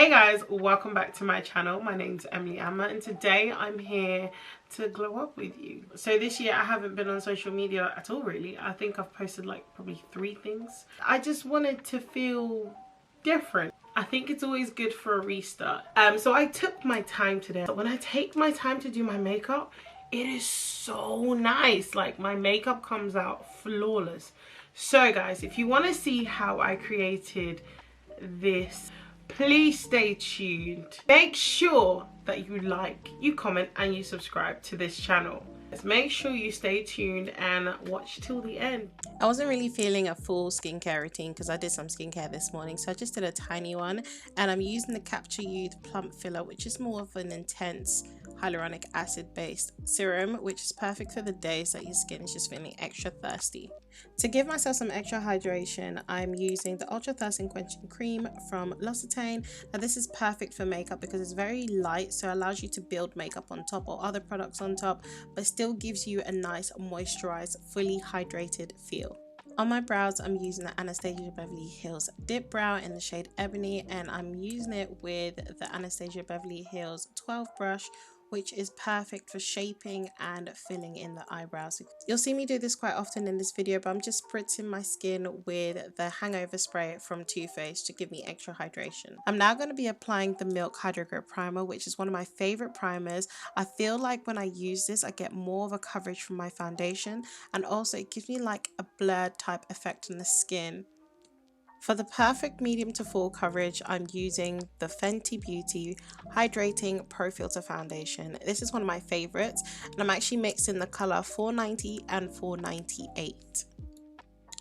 Hey guys, welcome back to my channel. My name's Emily Amma and today I'm here to glow up with you. So this year I haven't been on social media at all really. I think I've posted like probably 3 things. I just wanted to feel different. I think it's always good for a restart. So I took my time today. When I take my time to do my makeup, it is so nice. Like my makeup comes out flawless. So guys, if you want to see how I created this, please stay tuned. Make sure that you like, you comment and you subscribe to this channel. Make sure you stay tuned and watch till the end. I wasn't really feeling a full skincare routine because I did some skincare this morning, so I just did a tiny one, and I'm using the Capture Youth Plump Filler, which is more of an intense hyaluronic acid based serum, which is perfect for the days that your skin is just feeling extra thirsty. To give myself some extra hydration, I'm using the Ultra Thirst Quenching Cream from L'Occitane. Now this is perfect for makeup because it's very light, so it allows you to build makeup on top or other products on top, but still gives you a nice moisturized, fully hydrated feel. On my brows, I'm using the Anastasia Beverly Hills Dip Brow in the shade Ebony, and I'm using it with the Anastasia Beverly Hills 12 brush, which is perfect for shaping and filling in the eyebrows. You'll see me do this quite often in this video, but I'm just spritzing my skin with the Hangover Spray from Too Faced to give me extra hydration. I'm now going to be applying the Milk Hydro Grip Primer, which is one of my favorite primers. I feel like when I use this, I get more of a coverage from my foundation, and also it gives me like a blurred type effect on the skin. For the perfect medium to full coverage, I'm using the Fenty Beauty Hydrating Pro Filter Foundation. This is one of my favorites, and I'm actually mixing the color 490 and 498.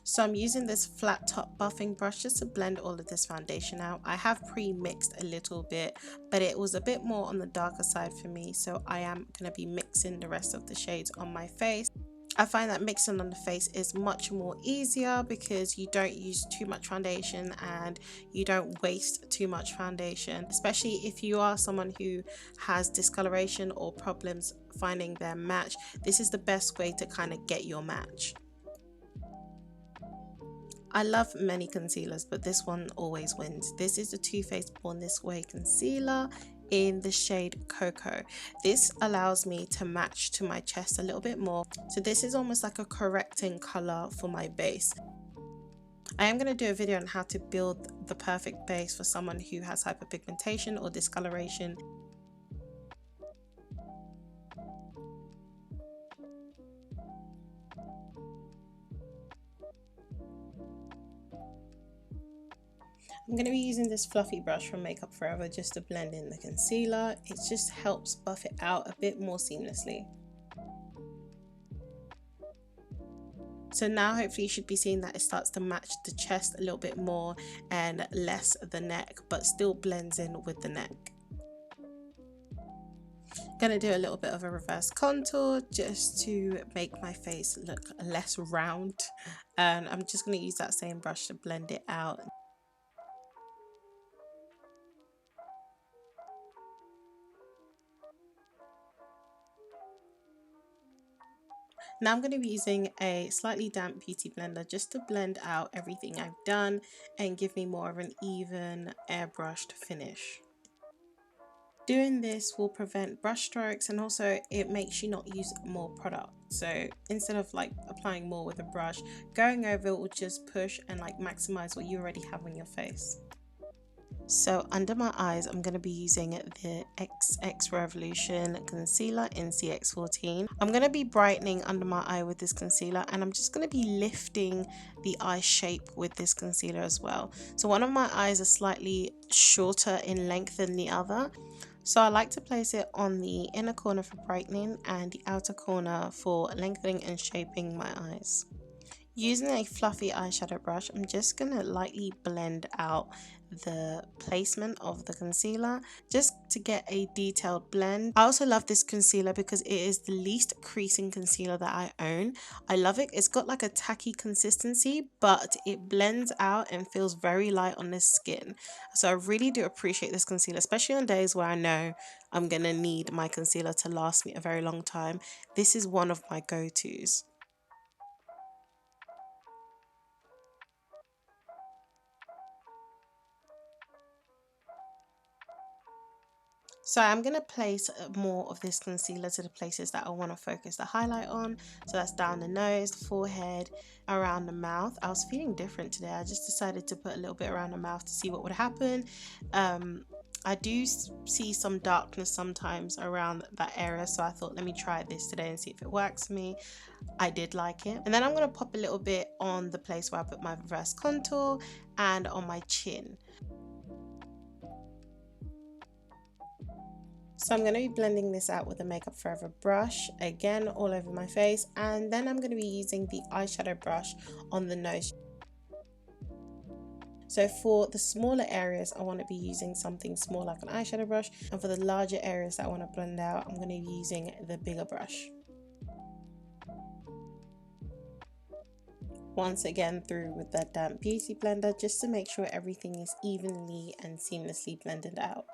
So I'm using this flat top buffing brush just to blend all of this foundation out. I have pre-mixed a little bit, but it was a bit more on the darker side for me, so I am going to be mixing the rest of the shades on my face. I find that mixing on the face is much more easier because you don't use too much foundation and you don't waste too much foundation, especially if you are someone who has discoloration or problems finding their match. This is the best way to kind of get your match. I love many concealers, but this one always wins. This is the Too Faced Born This Way concealer in the shade Cocoa. This allows me to match to my chest a little bit more. So this is almost like a correcting color for my base. I am going to do a video on how to build the perfect base for someone who has hyperpigmentation or discoloration. I'm going to be using this fluffy brush from Makeup Forever just to blend in the concealer. It just helps buff it out a bit more seamlessly. So now hopefully you should be seeing that it starts to match the chest a little bit more and less the neck, but still blends in with the neck. Gonna do a little bit of a reverse contour just to make my face look less round, and I'm just going to use that same brush to blend it out. Now I'm going to be using a slightly damp beauty blender just to blend out everything I've done and give me more of an even airbrushed finish. Doing this will prevent brush strokes, and also it makes you not use more product. So instead of like applying more with a brush, going over it will just push and like maximize what you already have on your face. So under my eyes, I'm going to be using the XX Revolution Concealer in CX14. I'm going to be brightening under my eye with this concealer, and I'm just going to be lifting the eye shape with this concealer as well. So one of my eyes are slightly shorter in length than the other. So I like to place it on the inner corner for brightening and the outer corner for lengthening and shaping my eyes. Using a fluffy eyeshadow brush, I'm just going to lightly blend out the placement of the concealer just to get a detailed blend. I also love this concealer because it is the least creasing concealer that I own. I love it. It's got like a tacky consistency, but it blends out and feels very light on the skin. So I really do appreciate this concealer, especially on days where I know I'm going to need my concealer to last me a very long time. This is one of my go-tos. So I'm going to place more of this concealer to the places that I want to focus the highlight on. So that's down the nose, the forehead, around the mouth. I was feeling different today. I just decided to put a little bit around the mouth to see what would happen. I do see some darkness sometimes around that area, so I thought let me try this today and see if it works for me. I did like it. And then I'm going to pop a little bit on the place where I put my reverse contour and on my chin. So I'm going to be blending this out with a Makeup Forever brush, again all over my face, and then I'm going to be using the eyeshadow brush on the nose. So for the smaller areas, I want to be using something small like an eyeshadow brush, and for the larger areas that I want to blend out, I'm going to be using the bigger brush. Once again through with that damp beauty blender just to make sure everything is evenly and seamlessly blended out.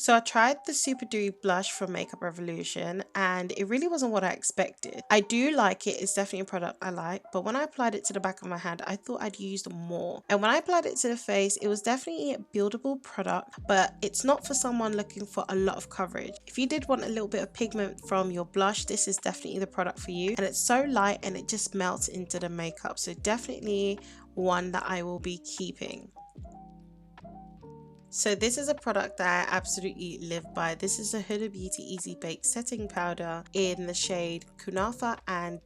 So I tried the Super Dewy blush from Makeup Revolution and it really wasn't what I expected. I do like it, it's definitely a product I like, but when I applied it to the back of my hand, I thought I'd used more. And when I applied it to the face, it was definitely a buildable product, but it's not for someone looking for a lot of coverage. If you did want a little bit of pigment from your blush, this is definitely the product for you. And it's so light and it just melts into the makeup. So definitely one that I will be keeping. So this is a product that I absolutely live by. This is a Huda Beauty Easy Bake setting powder in the shade Kunafa and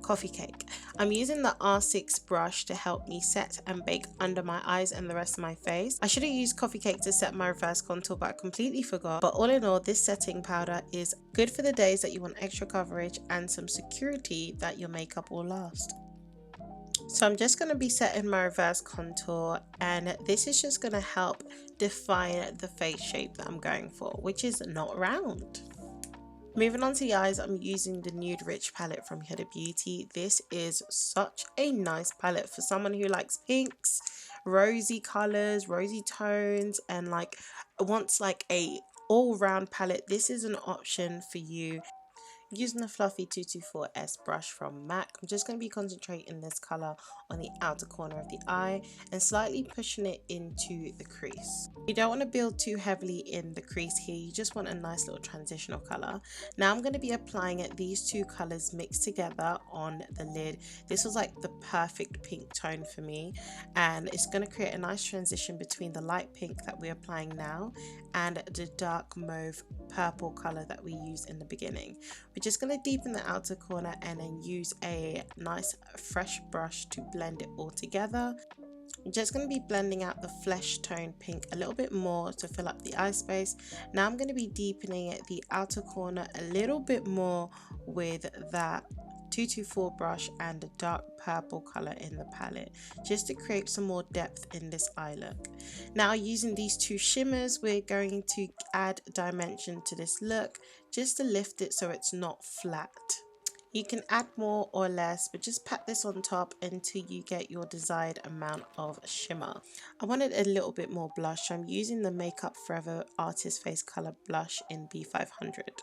Coffee Cake. I'm using the R6 brush to help me set and bake under my eyes and the rest of my face. I should have used Coffee Cake to set my reverse contour, but I completely forgot. But all in all, this setting powder is good for the days that you want extra coverage and some security that your makeup will last. So I'm just going to be setting my reverse contour, and this is just going to help define the face shape that I'm going for, which is not round. Moving on to the eyes, I'm using the Nude Rich palette from Huda Beauty. This is such a nice palette for someone who likes pinks, rosy colors, rosy tones, and like wants like a all-round palette. This is an option for you. Using the fluffy 224S brush from MAC, I'm just going to be concentrating this color on the outer corner of the eye and slightly pushing it into the crease. You don't want to build too heavily in the crease here, you just want a nice little transitional color. Now I'm going to be applying these two colors mixed together on the lid. This was like the perfect pink tone for me, and it's going to create a nice transition between the light pink that we're applying now and the dark mauve purple color that we used in the beginning. We're just going to deepen the outer corner and then use a nice fresh brush to blend it all together. I'm just going to be blending out the flesh tone pink a little bit more to fill up the eye space. Now I'm going to be deepening the outer corner a little bit more with that 224 brush and the dark purple color in the palette, just to create some more depth in this eye look. Now using these two shimmers, we're going to add dimension to this look just to lift it so it's not flat. You can add more or less, but just pat this on top until you get your desired amount of shimmer. I wanted a little bit more blush, so I'm using the Makeup Forever Artist Face Color Blush in B500.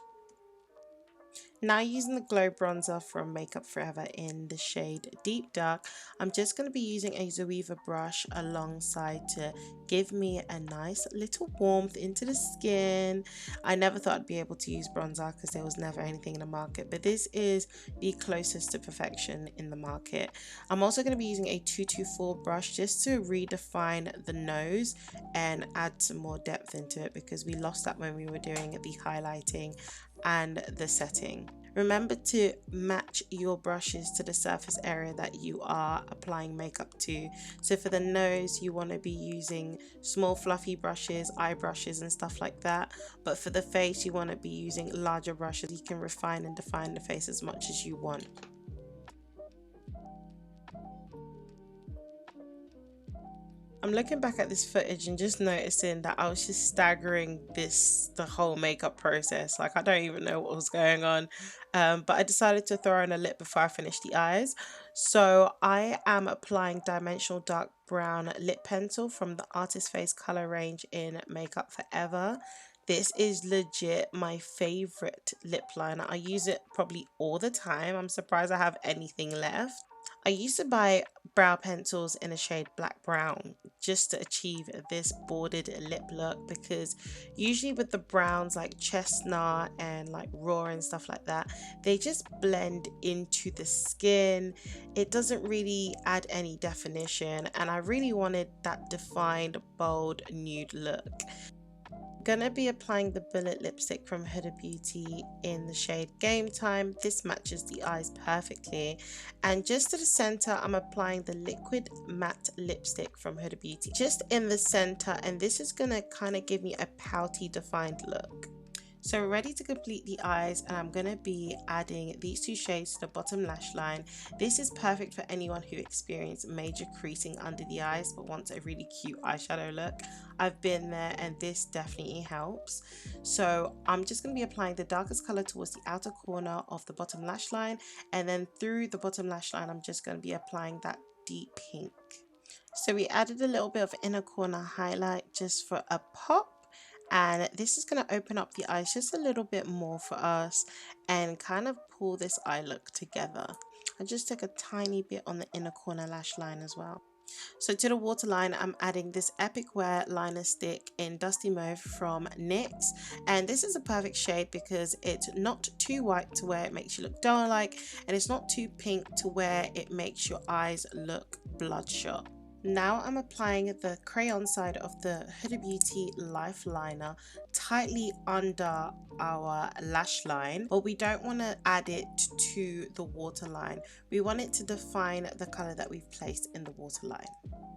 Now using the Glow Bronzer from Makeup Forever in the shade Deep Dark, I'm just going to be using a Zoeva brush alongside to give me a nice little warmth into the skin. I never thought I'd be able to use bronzer because there was never anything in the market, but this is the closest to perfection in the market. I'm also going to be using a 224 brush just to redefine the nose and add some more depth into it, because we lost that when we were doing the highlighting and the setting. Remember to match your brushes to the surface area that you are applying makeup to. So for the nose, you want to be using small fluffy brushes, eye brushes and stuff like that. But for the face, you want to be using larger brushes. You can refine and define the face as much as you want. I'm looking back at this footage and just noticing that I was just staggering the whole makeup process. Like, I don't even know what was going on. But I decided to throw in a lip before I finished the eyes. So I am applying Dimensional Dark Brown Lip Pencil from the Artist Face color range in Makeup Forever. This is legit my favorite lip liner. I use it probably all the time. I'm surprised I have anything left. I used to buy brow pencils in a shade black brown just to achieve this bordered lip look, because usually with the browns like chestnut and like raw and stuff like that, they just blend into the skin. It doesn't really add any definition, and I really wanted that defined bold nude look. Gonna be applying the bullet lipstick from Huda Beauty in the shade Game Time. This matches the eyes perfectly. And just to the center, I'm applying the liquid matte lipstick from Huda Beauty just in the center, and this is gonna kind of give me a pouty defined look. So we're ready to complete the eyes, and I'm going to be adding these two shades to the bottom lash line. This is perfect for anyone who experienced major creasing under the eyes but wants a really cute eyeshadow look. I've been there, and this definitely helps. So I'm just going to be applying the darkest color towards the outer corner of the bottom lash line, and then through the bottom lash line I'm just going to be applying that deep pink. So we added a little bit of inner corner highlight just for a pop. And this is going to open up the eyes just a little bit more for us and kind of pull this eye look together. I just take a tiny bit on the inner corner lash line as well. So to the waterline, I'm adding this Epic Wear liner stick in Dusty Mauve from NYX. And this is a perfect shade because it's not too white to where it makes you look doll-like, and it's not too pink to where it makes your eyes look bloodshot. Now I'm applying the crayon side of the Huda Beauty Life Liner tightly under our lash line, but we don't want to add it to the waterline. We want it to define the color that we've placed in the waterline.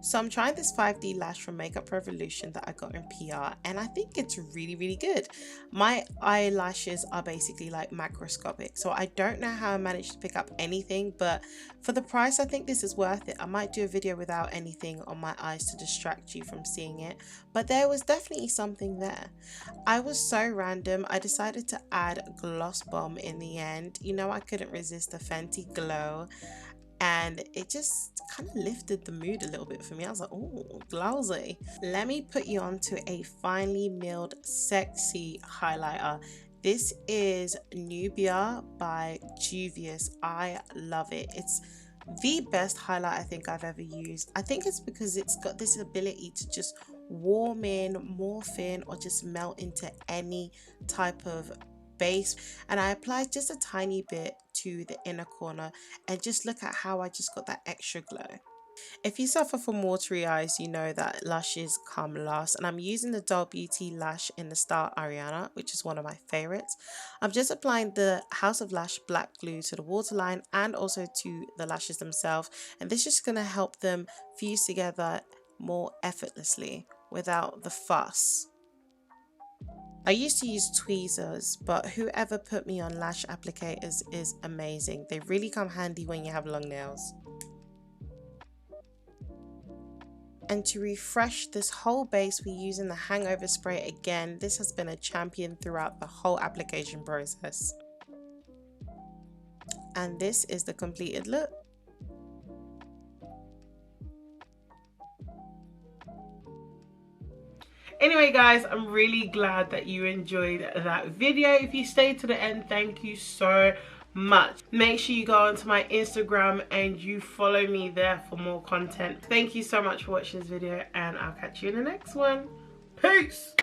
So I'm trying this 5D lash from Makeup Revolution that I got in PR, and I think it's really good. My eyelashes are basically like macroscopic, so I don't know how I managed to pick up anything, but for the price I think this is worth it. I might do a video without anything on my eyes to distract you from seeing it, but there was definitely something there. I was so random, I decided to add Gloss Bomb in the end. You know, I couldn't resist the Fenty Glow, and it just kind of lifted the mood a little bit for me. I was like, oh, glossy. Let me put you onto a finely milled sexy highlighter. This is Nubia by Juvia's. I love it. It's the best highlight I think I've ever used. I think it's because it's got this ability to just warm in, morph in, or just melt into any type of base. And I applied just a tiny bit to the inner corner, and just look at how I just got that extra glow. If you suffer from watery eyes, you know that lashes come last, and I'm using the Doll Beauty lash in the style Ariana, which is one of my favorites. I'm just applying the House of Lash black glue to the waterline and also to the lashes themselves, and this is going to help them fuse together more effortlessly without the fuss. I used to use tweezers, but whoever put me on lash applicators is amazing. They really come handy when you have long nails. And to refresh this whole base, we're using the Hangover Spray again. This has been a champion throughout the whole application process. And this is the completed look. Anyway guys, I'm really glad that you enjoyed that video. If you stayed to the end, thank you so much. Make sure you go onto my Instagram and you follow me there for more content. Thank you so much for watching this video, and I'll catch you in the next one. Peace!